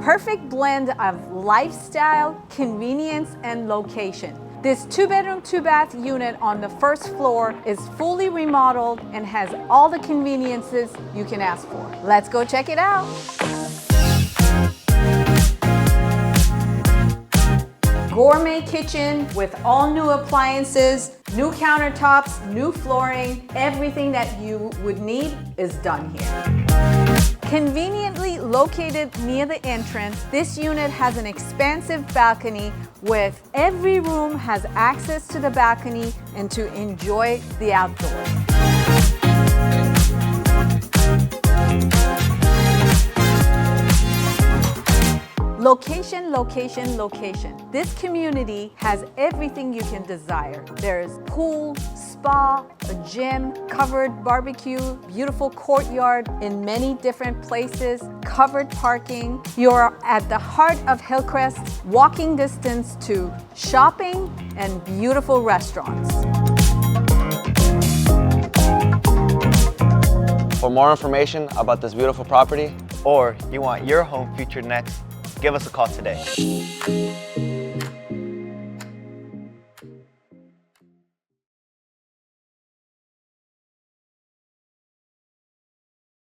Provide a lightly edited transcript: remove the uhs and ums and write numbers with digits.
Perfect blend of lifestyle, convenience, and location. This 2-bedroom, 2-bath unit on the first floor is fully remodeled and has all the conveniences you can ask for. Let's go check it out. Gourmet kitchen with all new appliances, new countertops, new flooring. Everything that you would need is done here. Conveniently located near the entrance, this unit has an expansive balcony with every room has access to the balcony and to enjoy the outdoors. Location, location, location. This community has everything you can desire. There's pool, spa, a gym, covered barbecue, beautiful courtyard in many different places, covered parking. You're at the heart of Hillcrest, walking distance to shopping and beautiful restaurants. For more information about this beautiful property, or you want your home featured next, give us a call today.